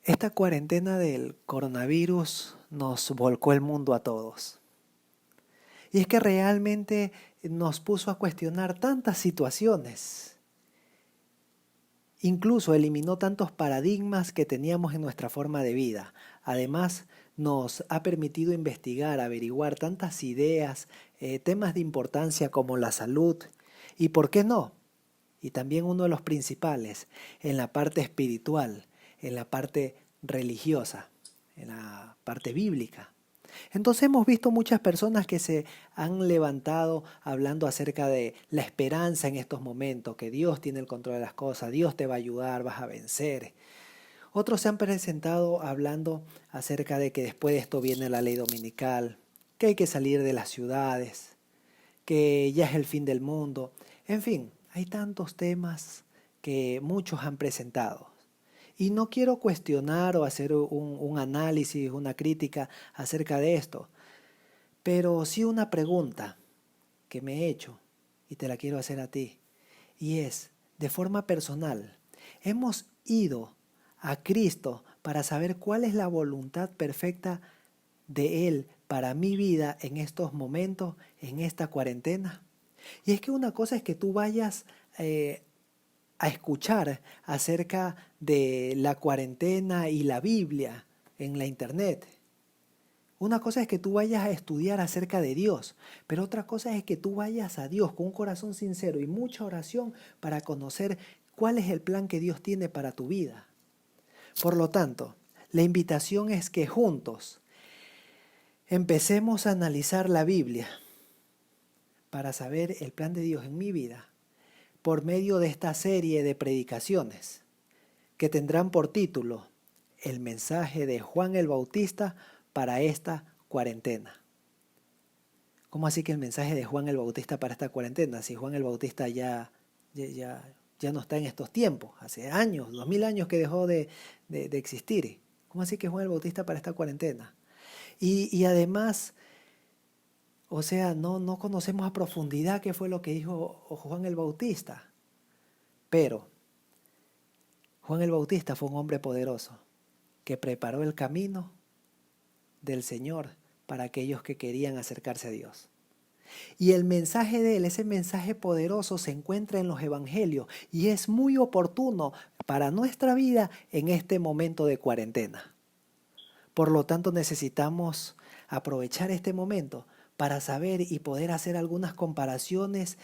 Esta cuarentena del coronavirus nos volcó el mundo a todos. Y es que realmente nos puso a cuestionar tantas situaciones. Incluso eliminó tantos paradigmas que teníamos en nuestra forma de vida. Además, nos ha permitido investigar, averiguar tantas ideas, temas de importancia como la salud y, ¿por qué no? Y también uno de los principales, en la parte espiritual, en la parte religiosa, en la parte bíblica. Entonces hemos visto muchas personas que se han levantado hablando acerca de la esperanza en estos momentos, que Dios tiene el control de las cosas, Dios te va a ayudar, vas a vencer. Otros se han presentado hablando acerca de que después de esto viene la ley dominical, que hay que salir de las ciudades, que ya es el fin del mundo. En fin, hay tantos temas que muchos han presentado. Y no quiero cuestionar o hacer un análisis, una crítica acerca de esto, pero sí una pregunta que me he hecho y te la quiero hacer a ti. Y es, de forma personal, ¿hemos ido a Cristo para saber cuál es la voluntad perfecta de Él para mi vida en estos momentos, en esta cuarentena? Y es que una cosa es que tú vayas a escuchar acerca de la cuarentena y la Biblia en la internet. Una cosa es que tú vayas a estudiar acerca de Dios, pero otra cosa es que tú vayas a Dios con un corazón sincero y mucha oración para conocer cuál es el plan que Dios tiene para tu vida. Por lo tanto, la invitación es que juntos empecemos a analizar la Biblia para saber el plan de Dios en mi vida por medio de esta serie de predicaciones que tendrán por título El mensaje de Juan el Bautista para esta cuarentena. ¿Cómo así que el mensaje de Juan el Bautista para esta cuarentena? Si Juan el Bautista ya no está en estos tiempos, hace años, 2000 años que dejó de existir. ¿Cómo así que Juan el Bautista para esta cuarentena? Y además, o sea, no conocemos a profundidad qué fue lo que dijo Juan el Bautista. Pero Juan el Bautista fue un hombre poderoso que preparó el camino del Señor para aquellos que querían acercarse a Dios. Y el mensaje de él, ese mensaje poderoso, se encuentra en los evangelios y es muy oportuno para nuestra vida en este momento de cuarentena. Por lo tanto, necesitamos aprovechar este momento para saber y poder hacer algunas comparaciones,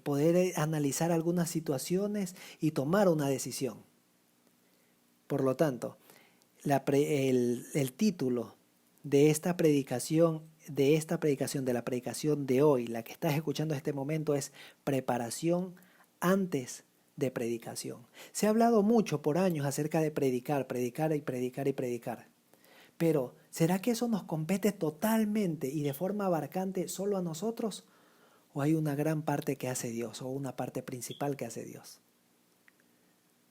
poder analizar algunas situaciones y tomar una decisión. Por lo tanto, el título de la predicación de hoy, la que estás escuchando en este momento, es Preparación antes de predicación. Se ha hablado mucho por años acerca de predicar, predicar y predicar y predicar. Pero, ¿será que eso nos compete totalmente y de forma abarcante solo a nosotros? ¿O hay una gran parte que hace Dios o una parte principal que hace Dios?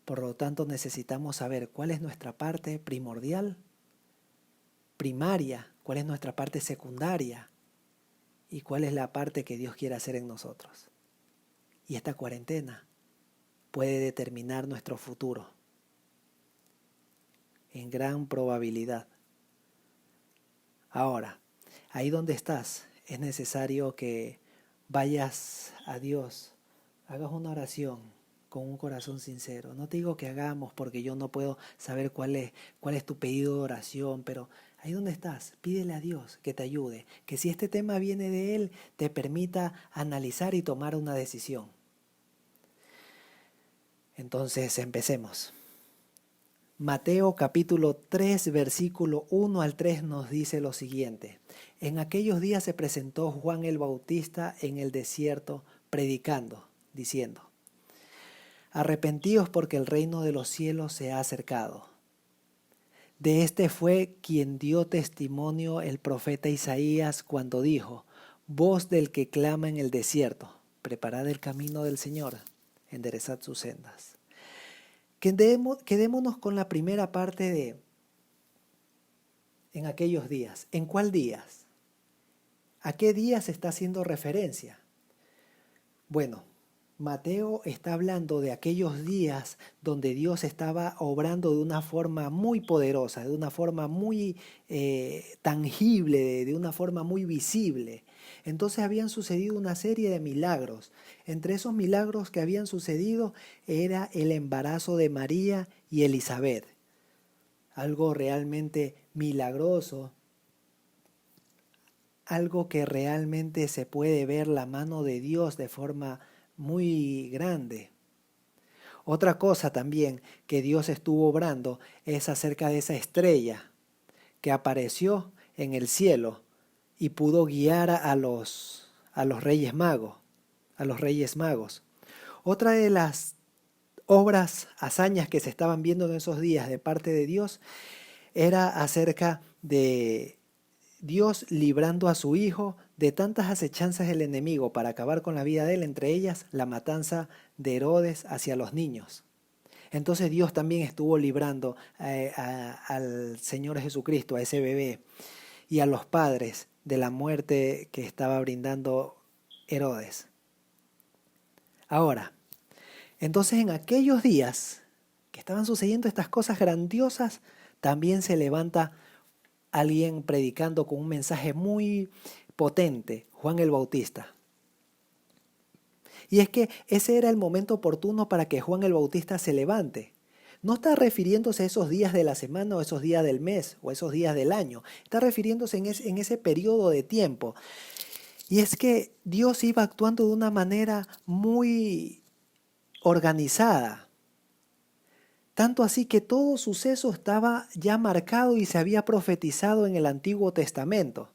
Por lo tanto, necesitamos saber cuál es nuestra parte primordial, primaria, cuál es nuestra parte secundaria y cuál es la parte que Dios quiere hacer en nosotros. Y esta cuarentena puede determinar nuestro futuro en gran probabilidad. Ahora, ahí donde estás, es necesario que vayas a Dios, hagas una oración con un corazón sincero. No te digo que hagamos porque yo no puedo saber cuál es tu pedido de oración, pero ahí donde estás, pídele a Dios que te ayude, que si este tema viene de Él, te permita analizar y tomar una decisión. Entonces, empecemos. Mateo capítulo 3, versículo 1 al 3 nos dice lo siguiente. En aquellos días se presentó Juan el Bautista en el desierto predicando, diciendo: Arrepentíos porque el reino de los cielos se ha acercado. De este fue quien dio testimonio el profeta Isaías cuando dijo: Voz del que clama en el desierto, preparad el camino del Señor, enderezad sus sendas. Quedémonos con la primera parte de en aquellos días. ¿En cuál días? ¿A qué días se está haciendo referencia? Bueno, Mateo está hablando de aquellos días donde Dios estaba obrando de una forma muy poderosa, de una forma muy tangible, de una forma muy visible. Entonces habían sucedido una serie de milagros. Entre esos milagros que habían sucedido era el embarazo de María y Elizabeth. Algo realmente milagroso, algo que realmente se puede ver la mano de Dios de forma muy grande. Otra cosa también que Dios estuvo obrando es acerca de esa estrella que apareció en el cielo y pudo guiar a los reyes magos, a los reyes magos. Otra de las obras, hazañas que se estaban viendo en esos días de parte de Dios era acerca de Dios librando a su hijo de tantas acechanzas del enemigo para acabar con la vida de él, entre ellas la matanza de Herodes hacia los niños. Entonces Dios también estuvo librando al Señor Jesucristo, a ese bebé, y a los padres de la muerte que estaba brindando Herodes. Ahora, entonces en aquellos días que estaban sucediendo estas cosas grandiosas, también se levanta alguien predicando con un mensaje muy potente, Juan el Bautista. Y es que ese era el momento oportuno para que Juan el Bautista se levante. No está refiriéndose a esos días de la semana o esos días del mes o esos días del año. Está refiriéndose en ese periodo de tiempo. Y es que Dios iba actuando de una manera muy organizada. Tanto así que todo suceso estaba ya marcado y se había profetizado en el Antiguo Testamento.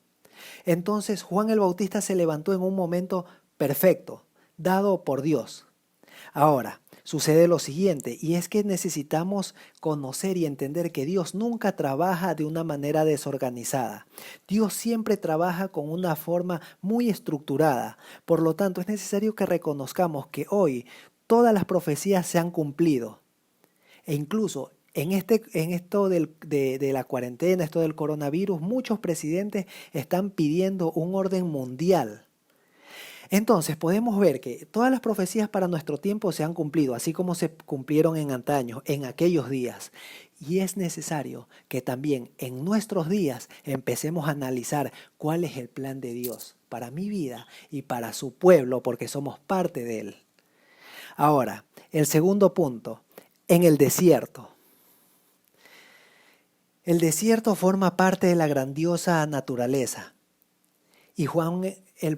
Entonces Juan el Bautista se levantó en un momento perfecto, dado por Dios. Ahora, sucede lo siguiente, y es que necesitamos conocer y entender que Dios nunca trabaja de una manera desorganizada. Dios siempre trabaja con una forma muy estructurada. Por lo tanto, es necesario que reconozcamos que hoy todas las profecías se han cumplido. E incluso en esto de la cuarentena, esto del coronavirus, muchos presidentes están pidiendo un orden mundial. Entonces podemos ver que todas las profecías para nuestro tiempo se han cumplido, así como se cumplieron en antaño, en aquellos días. Y es necesario que también en nuestros días empecemos a analizar cuál es el plan de Dios para mi vida y para su pueblo, porque somos parte de él. Ahora, el segundo punto, en el desierto. El desierto forma parte de la grandiosa naturaleza. Y Juan el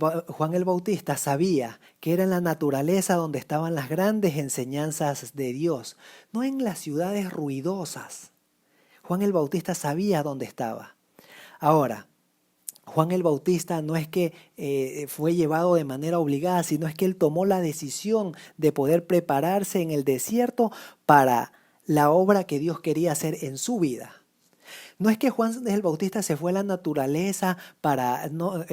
Bautista sabía que era en la naturaleza donde estaban las grandes enseñanzas de Dios, no en las ciudades ruidosas. Juan el Bautista sabía dónde estaba. Ahora, Juan el Bautista no es que fue llevado de manera obligada, sino es que él tomó la decisión de poder prepararse en el desierto para la obra que Dios quería hacer en su vida. No es que Juan el Bautista se fue a la naturaleza para no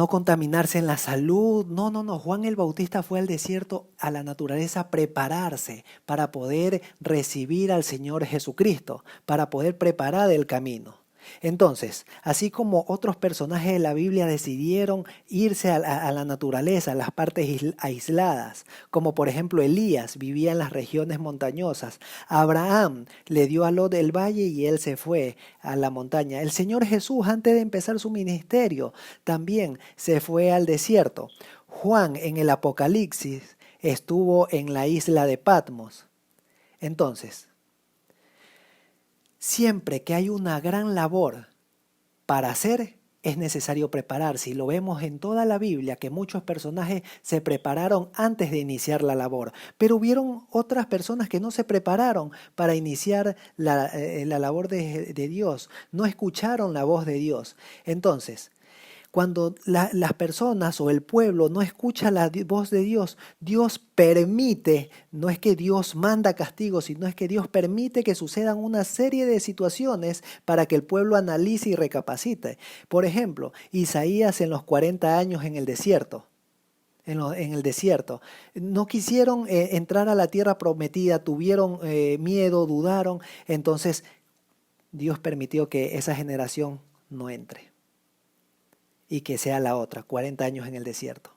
contaminarse en la salud. No, no, no. Juan el Bautista fue al desierto, a la naturaleza, a prepararse para poder recibir al Señor Jesucristo, para poder preparar el camino. Entonces, así como otros personajes de la Biblia decidieron irse a la naturaleza, a las partes aisladas, como por ejemplo Elías vivía en las regiones montañosas, Abraham le dio a Lot el valle y él se fue a la montaña. El Señor Jesús, antes de empezar su ministerio, también se fue al desierto. Juan en el Apocalipsis estuvo en la isla de Patmos. Entonces, siempre que hay una gran labor para hacer, es necesario prepararse. Y lo vemos en toda la Biblia, que muchos personajes se prepararon antes de iniciar la labor. Pero hubieron otras personas que no se prepararon para iniciar la labor de Dios. No escucharon la voz de Dios. Entonces, cuando las personas o el pueblo no escucha la voz de Dios, Dios permite, no es que Dios manda castigo, sino es que Dios permite que sucedan una serie de situaciones para que el pueblo analice y recapacite. Por ejemplo, Isaías en los 40 años en el desierto. En el desierto. No quisieron entrar a la tierra prometida, tuvieron miedo, dudaron. Entonces Dios permitió que esa generación no entre y que sea la otra, 40 años en el desierto.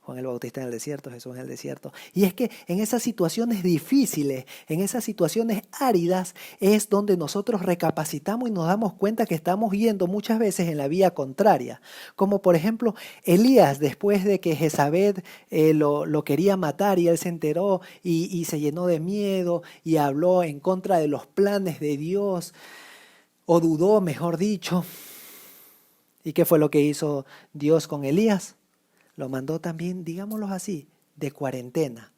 Juan el Bautista en el desierto, Jesús en el desierto. Y es que en esas situaciones difíciles, en esas situaciones áridas, es donde nosotros recapacitamos y nos damos cuenta que estamos yendo muchas veces en la vía contraria. Como por ejemplo Elías, después de que Jezabel lo quería matar y él se enteró y se llenó de miedo y habló en contra de los planes de Dios, o dudó, mejor dicho. ¿Y qué fue lo que hizo Dios con Elías? Lo mandó también, digámoslo así, de cuarentena.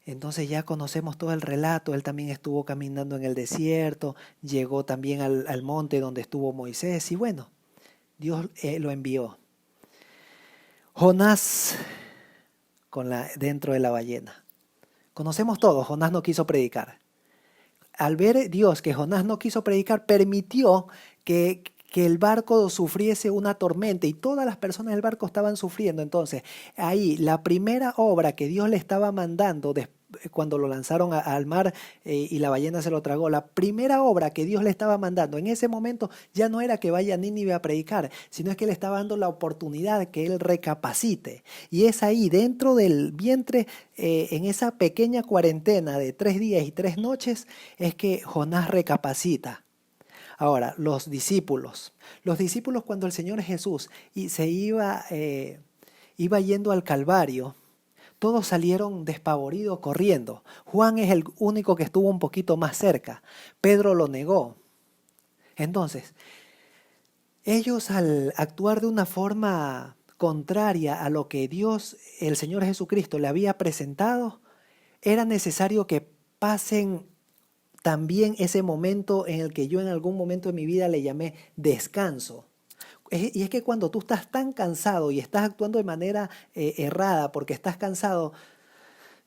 Entonces ya conocemos todo el relato. Él también estuvo caminando en el desierto, llegó también al monte donde estuvo Moisés y bueno, Dios lo envió. Jonás dentro de la ballena. Conocemos todo, Jonás no quiso predicar. Al ver Dios que Jonás no quiso predicar, permitió que el barco sufriese una tormenta y todas las personas del barco estaban sufriendo. Entonces, ahí la primera obra que Dios le estaba mandando cuando lo lanzaron al mar y la ballena se lo tragó, la primera obra que Dios le estaba mandando en ese momento ya no era que vaya a Nínive a predicar, sino es que le estaba dando la oportunidad que él recapacite. Y es ahí, dentro del vientre, en esa pequeña cuarentena de 3 días y 3 noches, es que Jonás recapacita. Ahora, los discípulos cuando el Señor Jesús se iba yendo al Calvario, todos salieron despavoridos corriendo. Juan es el único que estuvo un poquito más cerca. Pedro lo negó. Entonces, ellos al actuar de una forma contraria a lo que Dios, el Señor Jesucristo, le había presentado, era necesario que pasen también ese momento en el que yo en algún momento de mi vida le llamé descanso. Y es que cuando tú estás tan cansado y estás actuando de manera errada porque estás cansado,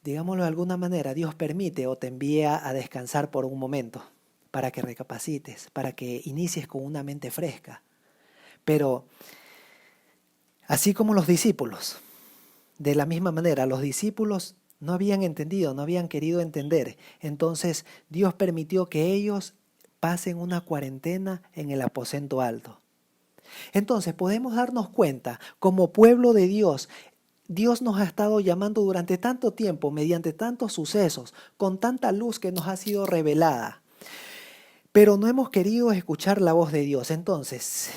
digámoslo de alguna manera, Dios permite o te envía a descansar por un momento para que recapacites, para que inicies con una mente fresca. Pero así como los discípulos, de la misma manera, los discípulos no habían entendido, no habían querido entender. Entonces Dios permitió que ellos pasen una cuarentena en el aposento alto. Entonces podemos darnos cuenta, como pueblo de Dios, Dios nos ha estado llamando durante tanto tiempo, mediante tantos sucesos, con tanta luz que nos ha sido revelada. Pero no hemos querido escuchar la voz de Dios. Entonces,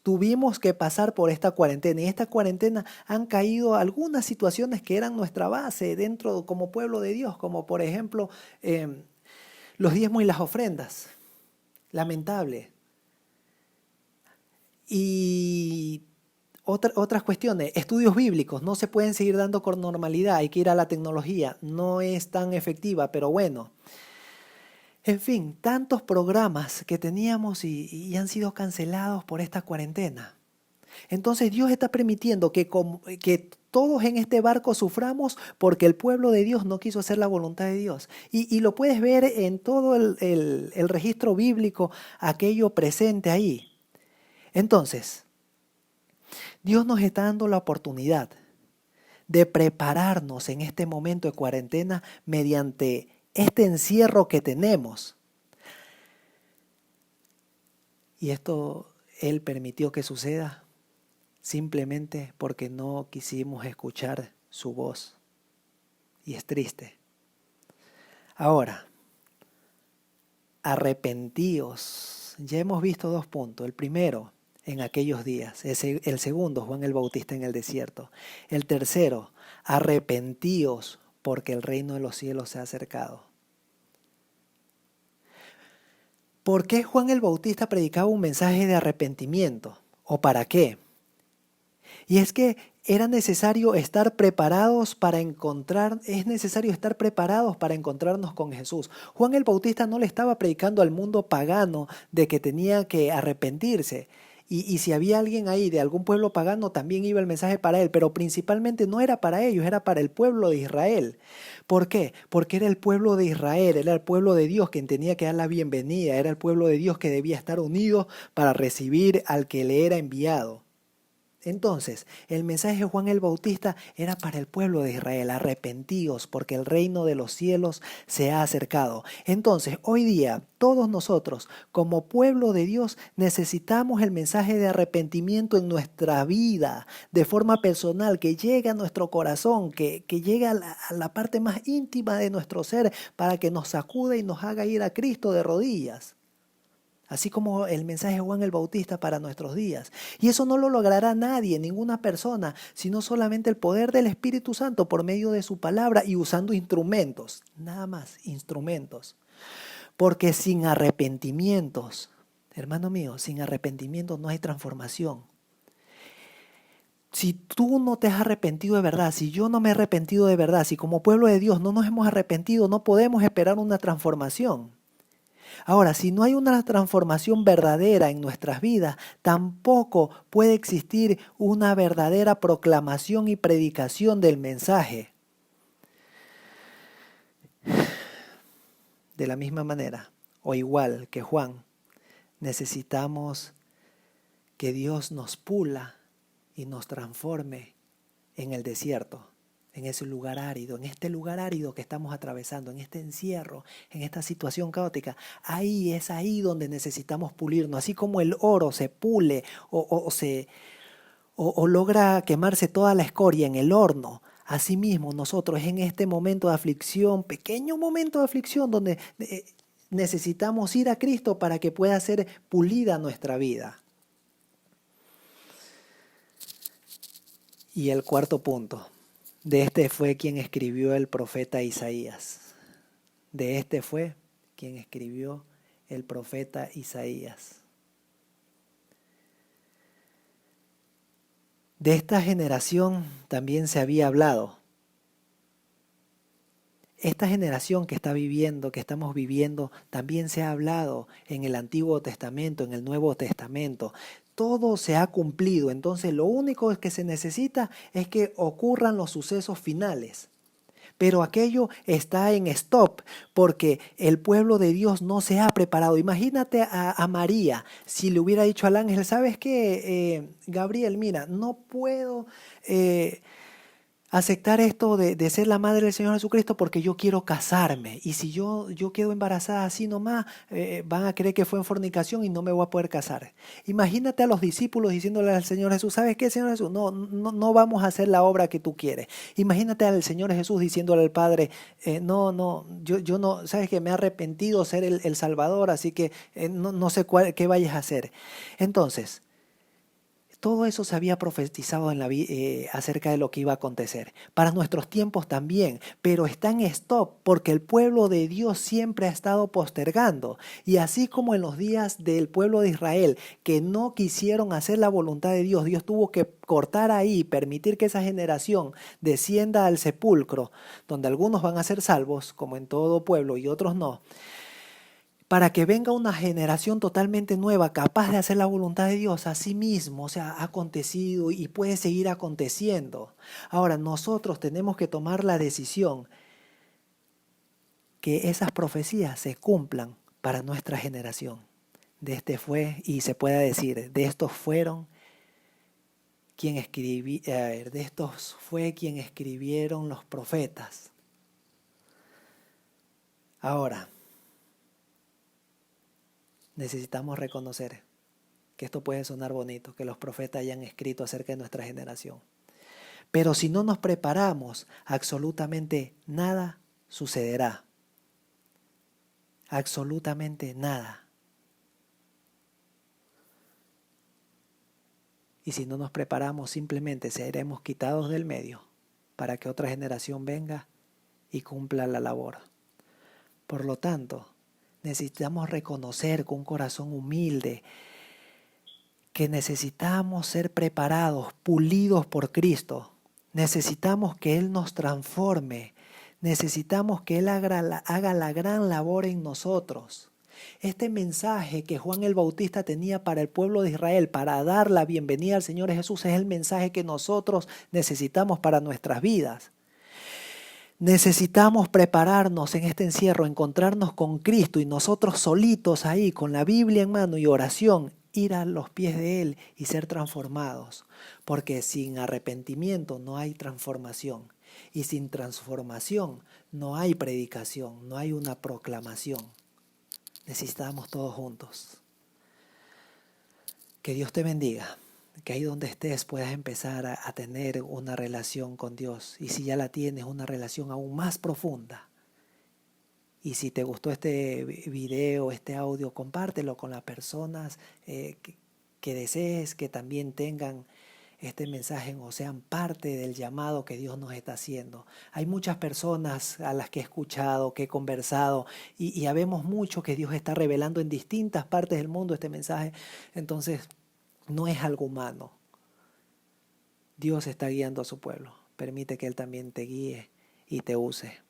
tuvimos que pasar por esta cuarentena. Y en esta cuarentena han caído algunas situaciones que eran nuestra base dentro como pueblo de Dios, como por ejemplo los diezmos y las ofrendas. Lamentable. Y otras cuestiones, estudios bíblicos, no se pueden seguir dando con normalidad, hay que ir a la tecnología, no es tan efectiva, pero bueno. En fin, tantos programas que teníamos y han sido cancelados por esta cuarentena. Entonces Dios está permitiendo que todos en este barco suframos porque el pueblo de Dios no quiso hacer la voluntad de Dios. Y lo puedes ver en todo el registro bíblico, aquello presente ahí. Entonces, Dios nos está dando la oportunidad de prepararnos en este momento de cuarentena mediante este encierro que tenemos. Y esto Él permitió que suceda simplemente porque no quisimos escuchar su voz. Y es triste. Ahora, arrepentíos. Ya hemos visto 2 puntos. El primero, en aquellos días. El segundo, Juan el Bautista en el desierto. El tercero, arrepentíos porque el reino de los cielos se ha acercado. ¿Por qué Juan el Bautista predicaba un mensaje de arrepentimiento? ¿O para qué? Y es que era necesario estar preparados para encontrarnos con Jesús. Juan el Bautista no le estaba predicando al mundo pagano de que tenía que arrepentirse. Y si había alguien ahí de algún pueblo pagano, también iba el mensaje para él, pero principalmente no era para ellos, era para el pueblo de Israel. ¿Por qué? Porque era el pueblo de Israel, era el pueblo de Dios quien tenía que dar la bienvenida, era el pueblo de Dios que debía estar unido para recibir al que le era enviado. Entonces, el mensaje de Juan el Bautista era para el pueblo de Israel: arrepentíos, porque el reino de los cielos se ha acercado. Entonces, hoy día, todos nosotros, como pueblo de Dios, necesitamos el mensaje de arrepentimiento en nuestra vida, de forma personal, que llegue a nuestro corazón, que llegue a la parte más íntima de nuestro ser, para que nos sacude y nos haga ir a Cristo de rodillas. Así como el mensaje de Juan el Bautista para nuestros días. Y eso no lo logrará nadie, ninguna persona, sino solamente el poder del Espíritu Santo por medio de su palabra y usando instrumentos. Nada más, instrumentos. Porque sin arrepentimientos, hermano mío, sin arrepentimientos no hay transformación. Si tú no te has arrepentido de verdad, si yo no me he arrepentido de verdad, si como pueblo de Dios no nos hemos arrepentido, no podemos esperar una transformación. Ahora, si no hay una transformación verdadera en nuestras vidas, tampoco puede existir una verdadera proclamación y predicación del mensaje. De la misma manera, o igual que Juan, necesitamos que Dios nos pula y nos transforme en el desierto, en ese lugar árido, en este lugar árido que estamos atravesando, en este encierro, en esta situación caótica. Ahí es ahí donde necesitamos pulirnos, así como el oro se pule o logra quemarse toda la escoria en el horno. Asimismo, nosotros en este momento de aflicción, pequeño momento de aflicción, donde necesitamos ir a Cristo para que pueda ser pulida nuestra vida. Y el cuarto punto. De este fue quien escribió el profeta Isaías. De este fue quien escribió el profeta Isaías. De esta generación también se había hablado. Esta generación que está viviendo, que estamos viviendo, también se ha hablado en el Antiguo Testamento, en el Nuevo Testamento. Todo se ha cumplido, entonces lo único que se necesita es que ocurran los sucesos finales. Pero aquello está en stop porque el pueblo de Dios no se ha preparado. Imagínate a María, si le hubiera dicho al ángel: ¿sabes qué, Gabriel? Mira, no puedo aceptar esto de ser la madre del Señor Jesucristo porque yo quiero casarme. Y si yo quedo embarazada así nomás, van a creer que fue en fornicación y no me voy a poder casar. Imagínate a los discípulos diciéndole al Señor Jesús: ¿sabes qué, Señor Jesús? No vamos a hacer la obra que tú quieres. Imagínate al Señor Jesús diciéndole al Padre: yo no, sabes que me he arrepentido de ser el Salvador, así que no sé qué vayas a hacer. Entonces, todo eso se había profetizado acerca de lo que iba a acontecer. Para nuestros tiempos también, pero está en stop porque el pueblo de Dios siempre ha estado postergando. Y así como en los días del pueblo de Israel, que no quisieron hacer la voluntad de Dios, Dios tuvo que cortar ahí, permitir que esa generación descienda al sepulcro, donde algunos van a ser salvos, como en todo pueblo, y otros no, para que venga una generación totalmente nueva, capaz de hacer la voluntad de Dios. Así mismo, o sea, ha acontecido y puede seguir aconteciendo. Ahora, nosotros tenemos que tomar la decisión que esas profecías se cumplan para nuestra generación. De este fue, y se pueda decir, de estos fueron de estos fue quien escribieron los profetas. Ahora, necesitamos reconocer que esto puede sonar bonito, que los profetas hayan escrito acerca de nuestra generación. Pero si no nos preparamos, absolutamente nada sucederá. Absolutamente nada. Y si no nos preparamos, simplemente seremos quitados del medio para que otra generación venga y cumpla la labor. Por lo tanto, necesitamos reconocer con un corazón humilde que necesitamos ser preparados, pulidos por Cristo. Necesitamos que Él nos transforme. Necesitamos que Él haga la gran labor en nosotros. Este mensaje que Juan el Bautista tenía para el pueblo de Israel, para dar la bienvenida al Señor Jesús, es el mensaje que nosotros necesitamos para nuestras vidas. Necesitamos prepararnos en este encierro, encontrarnos con Cristo y nosotros solitos ahí, con la Biblia en mano y oración, ir a los pies de Él y ser transformados, porque sin arrepentimiento no hay transformación, y sin transformación no hay predicación, no hay una proclamación. Necesitamos todos juntos. Que Dios te bendiga, que ahí donde estés puedas empezar a tener una relación con Dios, y si ya la tienes, una relación aún más profunda. Y si te gustó este video, este audio, compártelo con las personas que desees que también tengan este mensaje o sean parte del llamado que Dios nos está haciendo. Hay muchas personas a las que he escuchado, que he conversado y habemos mucho que Dios está revelando en distintas partes del mundo este mensaje. Entonces, no es algo humano. Dios está guiando a su pueblo. Permite que Él también te guíe y te use.